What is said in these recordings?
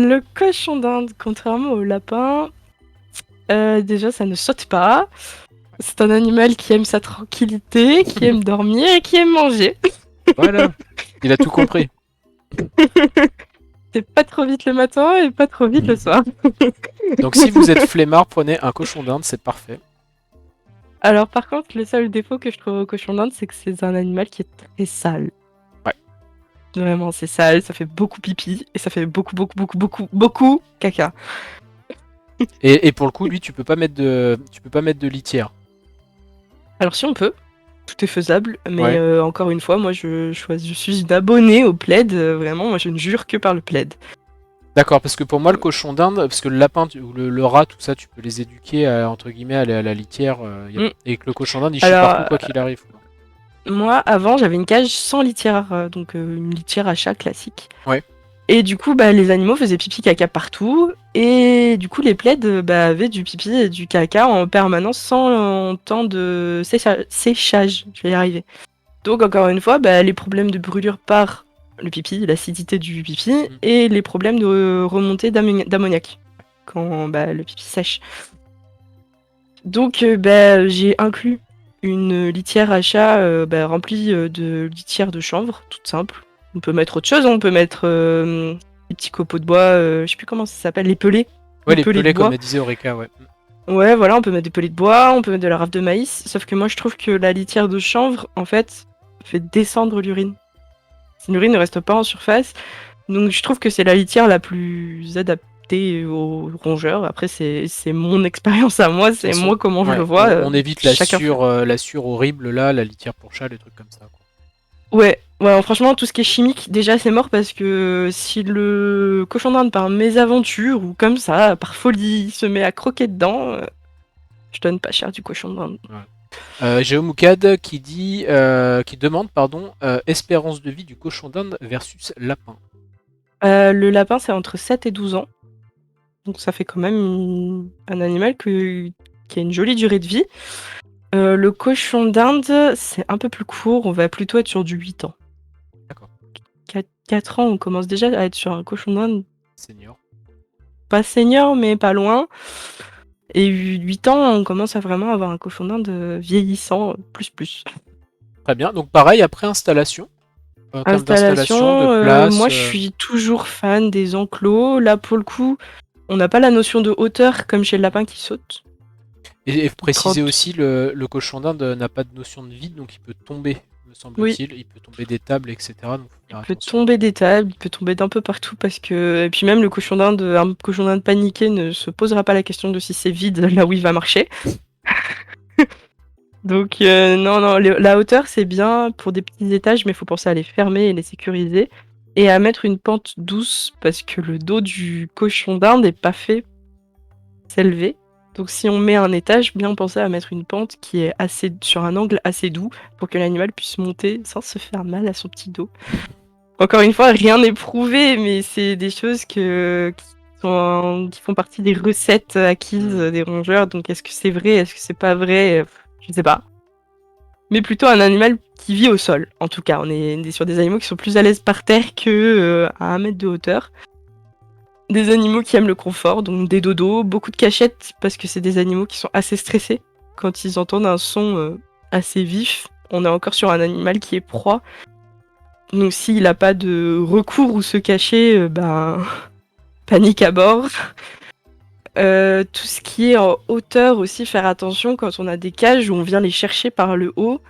le cochon d'Inde, contrairement au lapin, déjà, ça ne saute pas. C'est un animal qui aime sa tranquillité, qui aime dormir et qui aime manger. Voilà, il a tout compris. C'est pas trop vite le matin et pas trop vite le soir. Donc si vous êtes flemmard, prenez un cochon d'Inde, c'est parfait. Alors, par contre, le seul défaut que je trouve au cochon d'Inde, c'est que c'est un animal qui est très sale. Ouais. Vraiment, c'est sale, ça fait beaucoup pipi et ça fait beaucoup caca. Et pour le coup, lui, tu peux pas mettre de litière. Alors, si on peut, tout est faisable, mais Ouais. encore une fois, moi, je suis une abonnée au plaid. Vraiment, moi, je ne jure que par le plaid. D'accord, parce que pour moi, le cochon d'Inde, parce que le lapin ou le rat, tout ça, tu peux les éduquer à, entre guillemets, à aller à la litière. Mm. Et que le cochon d'Inde, il chie partout, Alors, quoi qu'il arrive. moi, avant, j'avais une cage sans litière, donc une litière à chat classique. Ouais. Et du coup, bah, les animaux faisaient pipi caca partout. Et du coup, les plaids avaient du pipi et du caca en permanence sans temps de séchage. Je vais y arriver. Donc, encore une fois, bah, les problèmes de brûlure par le pipi, l'acidité du pipi, et les problèmes de remontée d'ammoniac quand le pipi sèche. Donc, j'ai inclus une litière à chat remplie de litière de chanvre, toute simple. On peut mettre autre chose, on peut mettre des petits copeaux de bois, je sais plus comment ça s'appelle, les pelets. Ouais, Les les pelets de pelets, comme bois. elle disait Eureka, ouais. Ouais, voilà, on peut mettre des pelets de bois, on peut mettre de la rafle de maïs. Sauf que moi, je trouve que la litière de chanvre, en fait, fait descendre l'urine. L'urine ne reste pas en surface. Donc, je trouve que c'est la litière la plus adaptée aux rongeurs. Après, c'est mon expérience à moi, De toute c'est façon, moi comment je ouais, le vois. on évite Chacun fait. la sûre horrible, là, la litière pour chat, les trucs comme ça, quoi. Ouais, franchement, tout ce qui est chimique, déjà, c'est mort parce que si le cochon d'Inde, par mésaventure ou comme ça, par folie, se met à croquer dedans, je donne pas cher du cochon d'Inde. Géomoukad qui demande, pardon, espérance de vie du cochon d'Inde versus lapin. Le lapin, c'est entre 7 et 12 ans. Donc ça fait quand même un animal qui a une jolie durée de vie. Le cochon d'Inde, c'est un peu plus court, on va plutôt être sur du 8 ans. D'accord. 4 ans, on commence déjà à être sur un cochon d'Inde. Senior. Pas senior, mais pas loin. Et 8 ans, on commence à vraiment avoir un cochon d'Inde vieillissant, plus. Très bien. Donc pareil, après installation, en termes d'installation, de Installation, place. moi je suis toujours fan des enclos. Là, pour le coup, on n'a pas la notion de hauteur comme chez le lapin qui saute. Et préciser 30. aussi, le cochon d'Inde n'a pas de notion de vide, donc il peut tomber, me Oui, semble-t-il. Il peut tomber des tables, etc. Donc faut faire il peut attention. tomber des tables, il peut tomber d'un peu partout parce que. Et puis même le cochon d'Inde, un cochon d'Inde paniqué ne se posera pas la question de si c'est vide là où il va marcher. Donc non, la hauteur c'est bien pour des petits étages, mais il faut penser à les fermer et les sécuriser. Et à mettre une pente douce parce que le dos du cochon d'Inde n'est pas fait pour s'élever. Donc si on met un étage, bien penser à mettre une pente qui est assez sur un angle assez doux pour que l'animal puisse monter sans se faire mal à son petit dos. Encore une fois, rien n'est prouvé, mais c'est des choses qui font partie des recettes acquises des rongeurs. Donc est-ce que c'est vrai, est-ce que c'est pas vrai? Je ne sais pas. Mais plutôt un animal qui vit au sol, en tout cas. On est sur des animaux qui sont plus à l'aise par terre que à 1 mètre de hauteur. Des animaux qui aiment le confort, donc des dodos, beaucoup de cachettes, parce que c'est des animaux qui sont assez stressés quand ils entendent un son assez vif. On est encore sur un animal qui est proie. Donc s'il n'a pas de recours où se cacher, panique à bord. Tout ce qui est en hauteur aussi, faire attention quand on a des cages où on vient les chercher par le haut.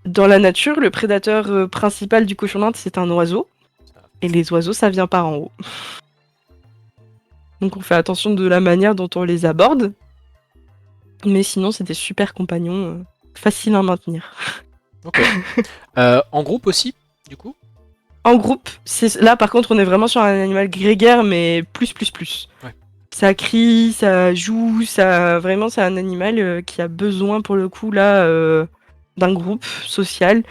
Dans la nature, le prédateur principal du cochon d'Inde, c'est un oiseau. Et les oiseaux, ça vient par en haut. Donc on fait attention de la manière dont on les aborde. Mais sinon, c'est des super compagnons, faciles à maintenir. Ok. En groupe aussi, du coup. En groupe, là par contre, on est vraiment sur un animal grégaire, mais plus. Ouais. Ça crie, ça joue, vraiment, c'est un animal qui a besoin, pour le coup, là, d'un groupe social.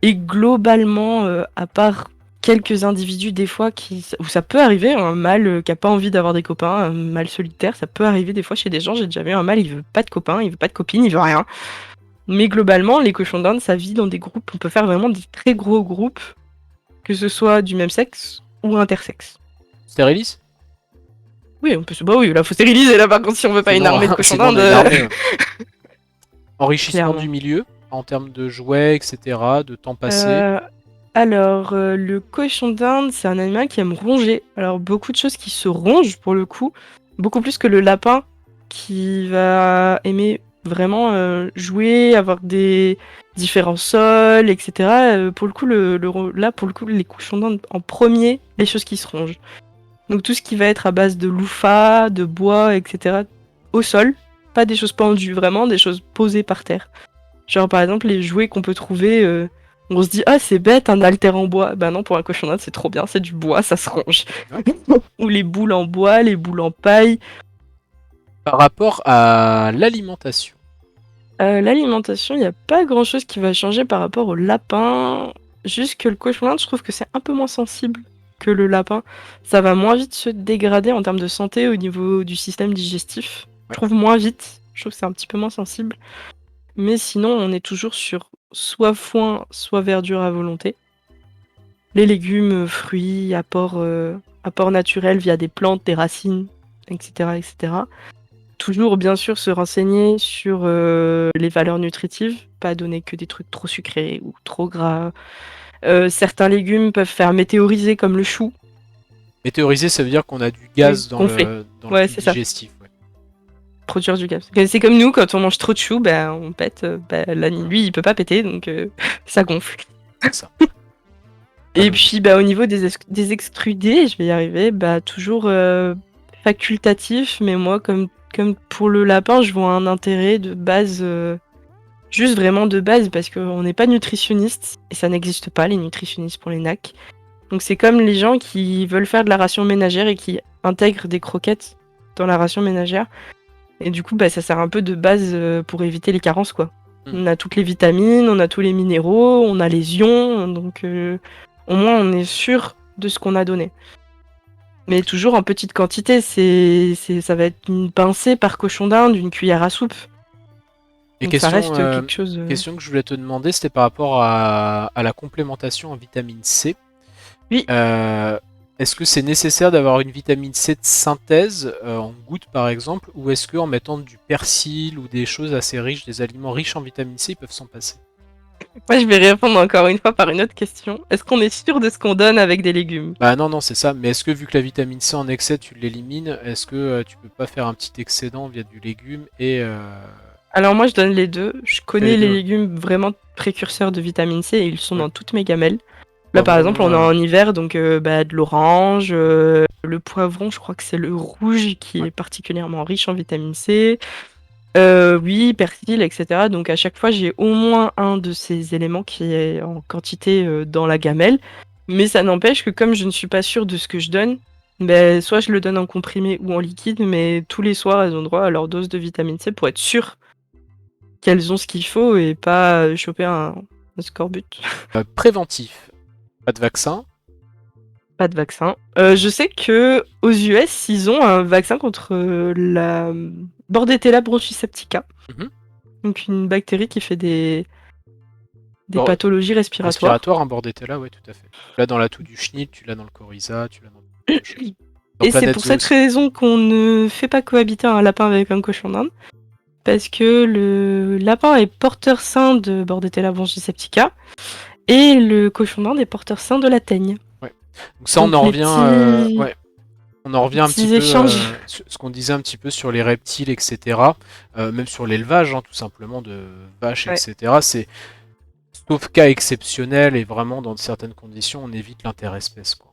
Et globalement, à part quelques individus, des fois, où ça peut arriver, un mâle qui a pas envie d'avoir des copains, un mâle solitaire, ça peut arriver des fois chez des gens. J'ai déjà vu un mâle, il veut pas de copains, il veut pas de copines, il veut rien. Mais globalement, les cochons d'Inde, ça vit dans des groupes. On peut faire vraiment des très gros groupes, que ce soit du même sexe ou intersexe. Stérilise? Oui, on peut se... Bah oui, là, faut stériliser, là, par contre, si on veut pas une Sinon, armée de cochons sinon, on d'Inde. a une armée, ouais. Enrichissement Clairement. du milieu, en termes de jouets, etc., de temps passé. Alors, le cochon d'Inde, c'est un animal qui aime ronger. Alors, beaucoup de choses qui se rongent, pour le coup. Beaucoup plus que le lapin, qui va aimer vraiment jouer, avoir des différents sols, etc. Pour le coup, là, pour le coup, les cochons d'Inde, en premier, les choses qui se rongent. Donc, tout ce qui va être à base de loufas, de bois, etc. au sol. Pas des choses pendues, vraiment des choses posées par terre. Genre, par exemple, les jouets qu'on peut trouver, on se dit, ah, c'est bête, un haltère en bois. Bah non, pour un cochon d'Inde, c'est trop bien, c'est du bois, ça se range. Ouais. Ou les boules en bois, les boules en paille. Par rapport à l'alimentation. L'alimentation, il n'y a pas grand-chose qui va changer par rapport au lapin. Juste que le cochon d'Inde, je trouve que c'est un peu moins sensible que le lapin. Ça va moins vite se dégrader en termes de santé au niveau du système digestif. Je Ouais. trouve moins vite. Je trouve que c'est un petit peu moins sensible. Mais sinon, on est toujours sur soit foin, soit verdure à volonté. Les légumes, fruits, apports naturels via des plantes, des racines, etc., etc. Toujours, bien sûr, se renseigner sur les valeurs nutritives, pas donner que des trucs trop sucrés ou trop gras. Certains légumes peuvent faire météoriser, comme le chou, Météoriser, ça veut dire qu'on a du gaz dans gonfler. le Ouais, tube c'est ça, digestif. Ouais. produire du gaz. C'est comme nous, quand on mange trop de chou, ben, on pète. Lui, il peut pas péter, donc ça gonfle. C'est ça. Et puis, bah, au niveau des extrudés, je vais y arriver, bah, toujours facultatif, mais moi, comme pour le lapin, je vois un intérêt de base, juste vraiment de base, parce qu'on n'est pas nutritionniste, et ça n'existe pas, les nutritionnistes pour les NAC. Donc c'est comme les gens qui veulent faire de la ration ménagère et qui intègrent des croquettes dans la ration ménagère. Et du coup, bah, ça sert un peu de base pour éviter les carences, quoi. On a toutes les vitamines, on a tous les minéraux, on a les ions, donc au moins on est sûr de ce qu'on a donné. Mais toujours en petite quantité, ça va être une pincée par cochon d'Inde, une cuillère à soupe. Et Donc ça reste quelque chose... question que je voulais te demander, c'était par rapport à la complémentation en vitamine C. Oui. Est-ce que c'est nécessaire d'avoir une vitamine C de synthèse en gouttes par exemple, ou est-ce qu'en mettant du persil ou des choses assez riches, des aliments riches en vitamine C, ils peuvent s'en passer? Moi je vais répondre encore une fois par une autre question. Est-ce qu'on est sûr de ce qu'on donne avec des légumes? Bah non, c'est ça. Mais est-ce que vu que la vitamine C en excès, tu l'élimines, est-ce que tu peux pas faire un petit excédent via du légume et... Alors moi je donne les deux. Je connais les les deux. légumes vraiment précurseurs de vitamine C et ils sont Ouais. dans toutes mes gamelles. Là par Poivron, exemple on est en hiver donc de l'orange, le poivron je crois que c'est le rouge qui Ouais. est particulièrement riche en vitamine C. Oui, persil, etc. Donc à chaque fois j'ai au moins un de ces éléments qui est en quantité dans la gamelle. Mais ça n'empêche que comme je ne suis pas sûre de ce que je donne, ben, soit je le donne en comprimé ou en liquide, mais tous les soirs elles ont droit à leur dose de vitamine C pour être sûres qu'elles ont ce qu'il faut et pas choper un scorbut. Préventif. Pas de vaccin. Pas de vaccin. Je sais que aux US, ils ont un vaccin contre la Bordetella bronchiseptica. Mhm. Donc une bactérie qui fait des Bon, pathologies respiratoires. respiratoire, un Bordetella, ouais, tout à fait. Tu l'as dans la toux du chenil, tu l'as dans le coryza, tu l'as dans... Et c'est pour cette raison qu'on ne fait pas cohabiter un lapin avec un cochon d'Inde. Parce que le lapin est porteur sain de Bordetella bronchiseptica et le cochon d'Inde est porteur sain de la teigne. Ouais. Donc ça, Donc on en revient... ouais. On en revient un petit peu sur ce qu'on disait un petit peu sur les reptiles, etc. Même sur l'élevage, hein, tout simplement, de vaches, Ouais. etc. C'est sauf cas exceptionnel et vraiment dans certaines conditions, on évite l'interespèce, quoi.